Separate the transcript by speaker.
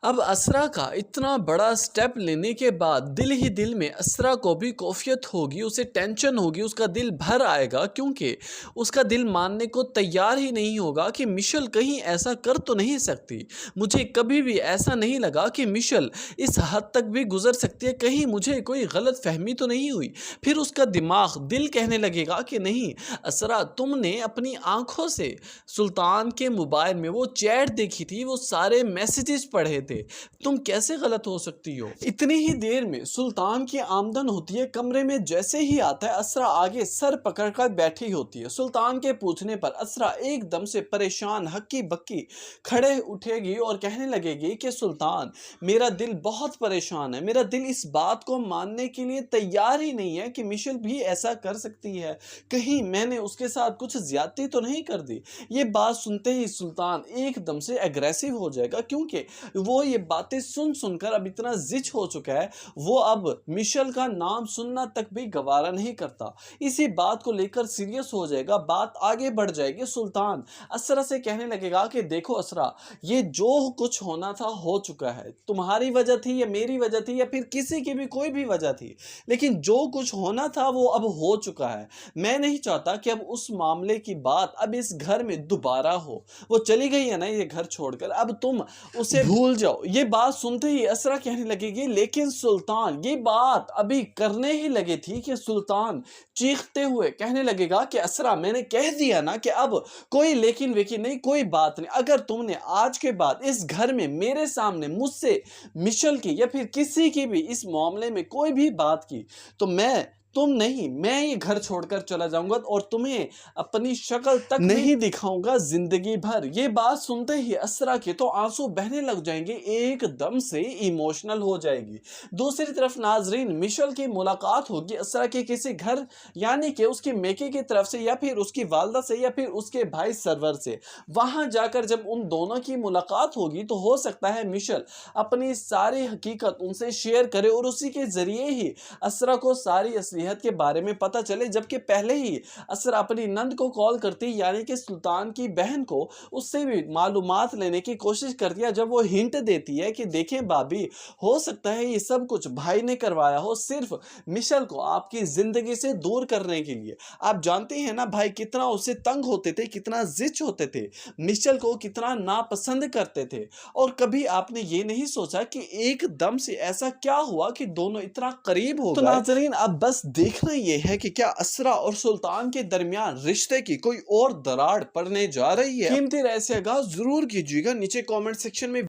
Speaker 1: अब असरा का इतना बड़ा स्टेप लेने के बाद दिल ही दिल में असरा को भी कौफियत होगी, उसे टेंशन होगी, उसका दिल भर आएगा क्योंकि उसका दिल मानने को तैयार ही नहीं होगा कि मिशेल कहीं ऐसा कर तो नहीं सकती। मुझे कभी भी ऐसा नहीं लगा कि मिशेल इस हद तक भी गुजर सकती है, कहीं मुझे कोई गलत फहमी तो नहीं हुई। फिर उसका दिमाग दिल कहने लगेगा कि नहीं असरा, तुमने अपनी आंखों से सुल्तान के मोबाइल में वो चैट देखी थी, वो सारे मैसेजेस पढ़े थे, तुम कैसे गलत हो सकती हो। इतनी ही देर में सुल्तान की आमदन होती है, कमरे में जैसे ही आता है असरा आगे सर पकड़कर बैठी होती है। सुल्तान के पूछने पर असरा एकदम से परेशान हक्की बक्की खड़े उठेगी और कहने लगेगी कि सुल्तान, मेरा दिल बहुत परेशान है, मेरा दिल इस बात को मानने के लिए तैयार ही नहीं है कि मिशेल भी ऐसा कर सकती है, कहीं मैंने उसके साथ कुछ ज्यादती तो नहीं कर दी। ये बात सुनते ही सुल्तान एकदम से एग्रेसिव हो जाएगा क्योंकि वो ये बातें सुन सुनकर अब इतना जिच हो चुका है, वो अब मिशेल का नाम सुनना तक भी गवारा नहीं करता। इसी बात को लेकर सीरियस हो जाएगा, बात आगे बढ़ जाएगी। सुल्तान असरा से कहने लगेगा कि देखो असरा, ये जो कुछ होना था हो चुका है, तुम्हारी वजह थी या मेरी वजह थी या फिर किसी की भी कोई भी वजह थी, लेकिन जो कुछ होना था वो अब हो चुका है। मैं नहीं चाहता कि अब उस मामले की बात अब इस घर में दोबारा हो। वो चली गई है ना ये घर छोड़कर, अब तुम उसे भूल जाओ। ये बात सुनते ही असरा कहने लगेगी लेकिन सुल्तान, ये बात अभी करने ही लगे थी कि सुल्तान चीखते हुए कहने लगेगा कि असरा, मैंने कह दिया ना कि अब कोई लेकिन वेकिन नहीं, कोई बात नहीं। अगर तुमने आज के बाद इस घर में मेरे सामने मुझसे मिशेल की या फिर किसी की भी इस मामले में कोई भी बात की तो तुम नहीं, मैं ये घर छोड़कर चला जाऊंगा और तुम्हें अपनी शक्ल तक नहीं दिखाऊंगा जिंदगी भर। ये बात सुनते ही असरा के तो आंसू बहने लग जाएंगे, एकदम से इमोशनल हो जाएगी। दूसरी तरफ नाजरीन, मिशेल की मुलाकात होगी असरा के किसी घर, यानी कि उसकी मेके की तरफ से या फिर उसकी वालदा से या फिर उसके भाई सरवर से। वहां जाकर जब उन दोनों की मुलाकात होगी तो हो सकता है मिशेल अपनी सारी हकीकत उनसे शेयर करे और उसी के जरिए ही असरा को सारी असलियत के बारे में पता चले। जबकि पहले ही असरा अपनी नंद को कॉल करती, यानी कि सुल्तान की बहन को, उससे भी मालूमात लेने की कोशिश करती है। जब वो हिंट देती है कि देखें भाभी, हो सकता है ये सब कुछ भाई ने करवाया हो, सिर्फ मिशेल को आपकी जिंदगी से दूर करने के लिए। आप जानते हैं ना भाई कितना उससे तंग होते थे, कितना जिच होते थे, मिशेल को कितना नापसंद करते थे। और कभी आपने ये नहीं सोचा कि एकदम से ऐसा क्या हुआ कि दोनों इतना करीब हो गए। तो नाजरीन, अब बस देखना यह है कि क्या असरा और सुल्तान के दरमियान रिश्ते की कोई और दरार पड़ने जा रही है। कीमती राय से आगाज़ जरूर कीजिएगा, नीचे कमेंट सेक्शन में